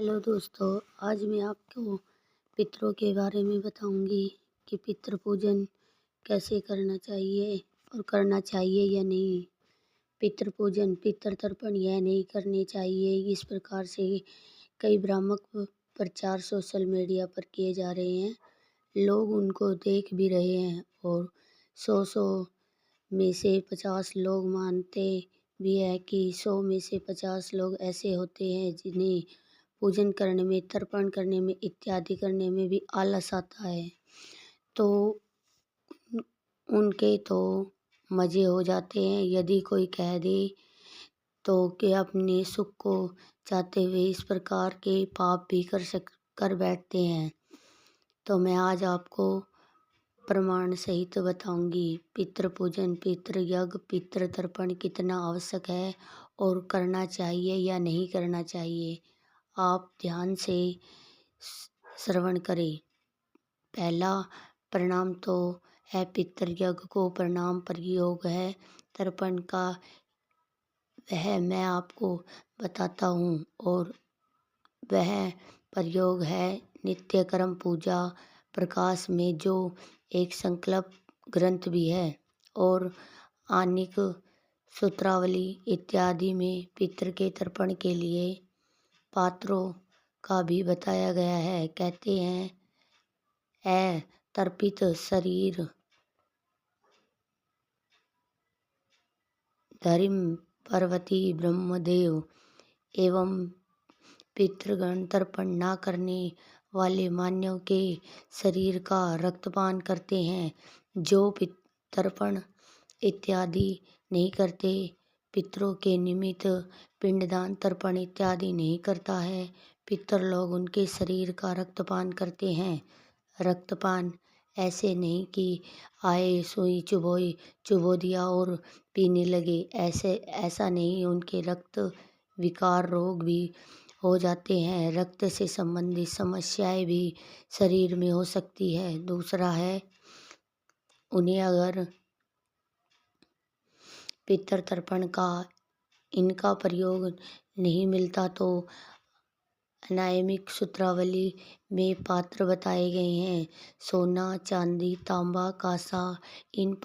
Hello दोस्तों, आज मैं आपको पितरों के बारे में बताऊंगी कि पितृ पूजन कैसे करना चाहिए और करना चाहिए या नहीं। पितृ पूजन, पितृ तर्पण यह नहीं करने चाहिए। इस प्रकार से कई भ्रामक प्रचार सोशल मीडिया पर किए जा रहे हैं। लोग उनको देख भी रहे हैं और सौ में से 50 लोग मानते भी है कि 100 में से 50 लोग ऐसे होते हैं जिन्हें पूजन करने में, तर्पण करने में, इत्यादि करने में भी आलस आता है। तो उनके तो मज़े हो जाते हैं। यदि कोई कह दे तो कि अपने सुख को चाहते हुए इस प्रकार के पाप भी कर बैठते हैं। तो मैं आज आपको प्रमाण सहित बताऊंगी पितृ पूजन, पितृ यज्ञ, पितृ तर्पण कितना आवश्यक है और करना चाहिए या नहीं करना चाहिए। आप ध्यान से श्रवण करें। पहला प्रणाम तो है पितृ यज्ञ को प्रणाम प्रयोग है। तर्पण का वह मैं आपको बताता हूँ और वह प्रयोग है नित्य कर्म पूजा प्रकाश में, जो एक संकल्प ग्रंथ भी है, और आनिक सूत्रावली इत्यादि में पितृ के तर्पण के लिए पात्रों का भी बताया गया है। कहते हैं, ऐ तर्पित शरीर धरिम पार्वती ब्रह्मदेव एवं पितृगण तर्पण न करने वाले मानव के शरीर का रक्तपान करते हैं। जो तर्पण इत्यादि नहीं करते, पितरों के निमित्त पिंडदान तर्पण इत्यादि नहीं करता है, पितर लोग उनके शरीर का रक्तपान करते हैं। रक्तपान ऐसे नहीं कि आए सुई चुबो दिया और पीने लगे, ऐसा नहीं। उनके रक्त विकार रोग भी हो जाते हैं। रक्त से संबंधित समस्याएं भी शरीर में हो सकती है। दूसरा है, उन्हें अगर पितृ तर्पण का इनका प्रयोग नहीं मिलता तो अनायमिक सूत्रावली में पात्र बताए गए हैं। सोना, चांदी, तांबा, कांसा, इन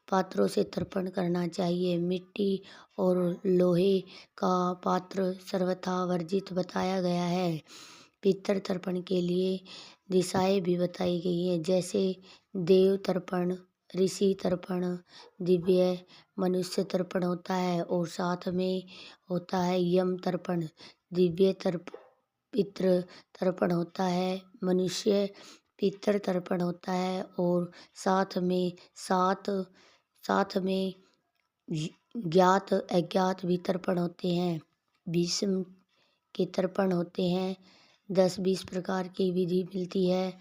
पात्रों से तर्पण करना चाहिए। मिट्टी और लोहे का पात्र सर्वथा वर्जित बताया गया है। पितृ तर्पण के लिए दिशाएं भी बताई गई हैं, जैसे देव तर्पण, ऋषि तर्पण, दिव्य मनुष्य तर्पण होता है, और साथ में होता है यम तर्पण। दिव्य पितृ तर्पण होता है, मनुष्य पितृ तर्पण होता है, और साथ में ज्ञात अज्ञात भी तर्पण होते हैं। भीष्म के तर्पण होते हैं। 10-20 प्रकार की विधि मिलती है।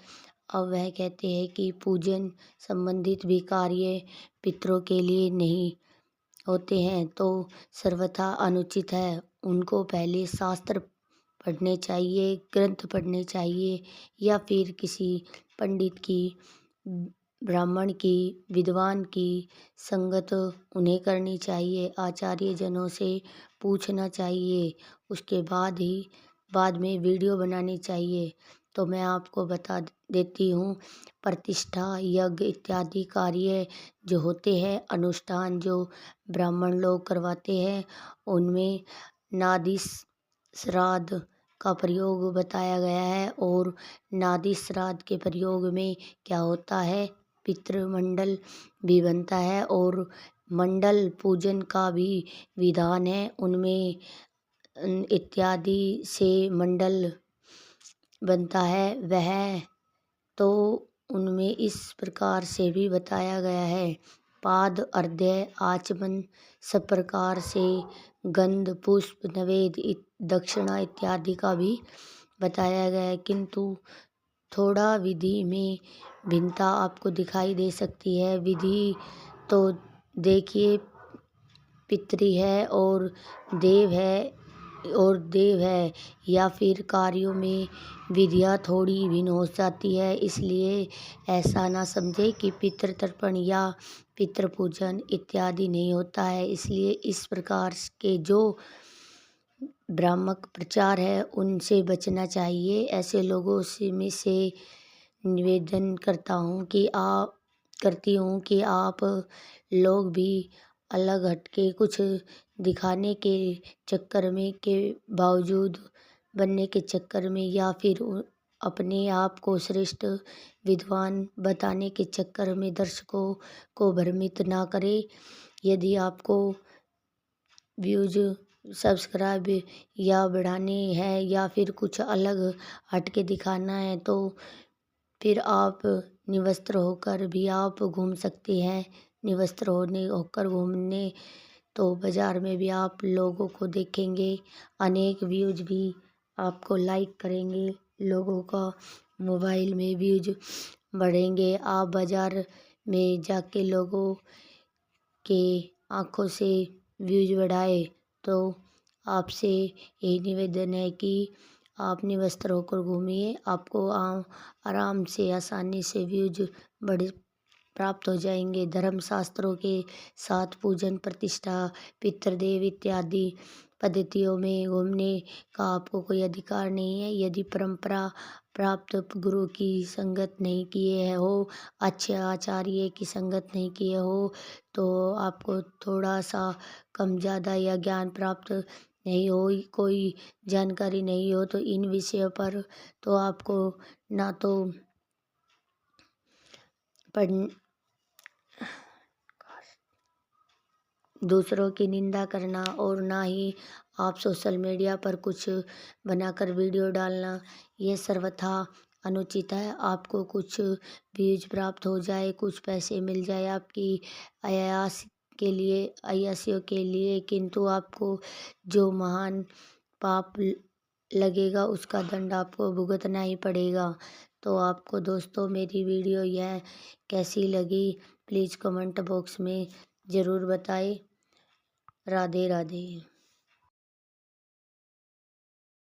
अब वह कहते हैं कि पूजन संबंधित भी कार्य पितरों के लिए नहीं होते हैं तो सर्वथा अनुचित है। उनको पहले शास्त्र पढ़ने चाहिए, ग्रंथ पढ़ने चाहिए, या फिर किसी पंडित की, ब्राह्मण की, विद्वान की संगत उन्हें करनी चाहिए। आचार्य जनों से पूछना चाहिए। उसके बाद में वीडियो बनानी चाहिए। तो मैं आपको बता देती हूँ, प्रतिष्ठा, यज्ञ इत्यादि कार्य जो होते हैं, अनुष्ठान जो ब्राह्मण लोग करवाते हैं, उनमें नादि श्राद्ध का प्रयोग बताया गया है। और नादि श्राद्ध के प्रयोग में क्या होता है, पितृमंडल भी बनता है और मंडल पूजन का भी विधान है। उनमें इत्यादि से मंडल बनता है। वह तो उनमें इस प्रकार से भी बताया गया है, पाद, अर्घ्य, आचमन, सब प्रकार से गंध, पुष्प, नैवेद्य, दक्षिणा इत्यादि का भी बताया गया है। किंतु थोड़ा विधि में भिन्नता आपको दिखाई दे सकती है। विधि तो देखिए, पितृ है और देव है, या फिर कार्यों में विधियाँ थोड़ी भिन्न हो जाती है। इसलिए ऐसा ना समझे कि पितृ तर्पण या पितृ पूजन इत्यादि नहीं होता है। इसलिए इस प्रकार के जो भ्रामक प्रचार है उनसे बचना चाहिए। ऐसे लोगों से में से निवेदन करती हूँ कि आप लोग भी अलग हटके कुछ दिखाने के चक्कर में के बावजूद बनने के चक्कर में या फिर अपने आप को श्रेष्ठ विद्वान बताने के चक्कर में दर्शकों को भ्रमित ना करें। यदि आपको व्यूज सब्सक्राइब या बढ़ाने हैं या फिर कुछ अलग हटके दिखाना है तो फिर आप निवस्त्र होकर भी आप घूम सकते हैं। निवस्त्र होकर घूमने तो बाज़ार में भी आप लोगों को देखेंगे, अनेक व्यूज भी आपको लाइक करेंगे, लोगों का मोबाइल में व्यूज बढ़ेंगे। आप बाज़ार में जाके लोगों के आँखों से व्यूज बढ़ाए तो आपसे यही निवेदन है कि आप निवस्त्र होकर घूमिए, आपको आराम से आसानी से व्यूज बढ़ प्राप्त हो जाएंगे। धर्म शास्त्रों के साथ पूजन प्रतिष्ठा पितृदेव इत्यादि पद्धतियों में घूमने का आपको कोई अधिकार नहीं है। यदि परंपरा प्राप्त गुरु की संगत नहीं किए है हो, अच्छे आचार्य की संगत नहीं किए हो तो आपको थोड़ा सा कम ज़्यादा या ज्ञान प्राप्त नहीं हो, कोई जानकारी नहीं हो तो इन विषयों पर तो आपको ना तो पढ़ दूसरों की निंदा करना और ना ही आप सोशल मीडिया पर कुछ बनाकर वीडियो डालना, ये सर्वथा अनुचित है। आपको कुछ व्यूज प्राप्त हो जाए, कुछ पैसे मिल जाए आपकी अय्यासियों के लिए, किंतु आपको जो महान पाप लगेगा उसका दंड आपको भुगतना ही पड़ेगा। तो आपको दोस्तों मेरी वीडियो यह कैसी लगी प्लीज़ कमेंट बॉक्स में ज़रूर बताएं। राधे राधे।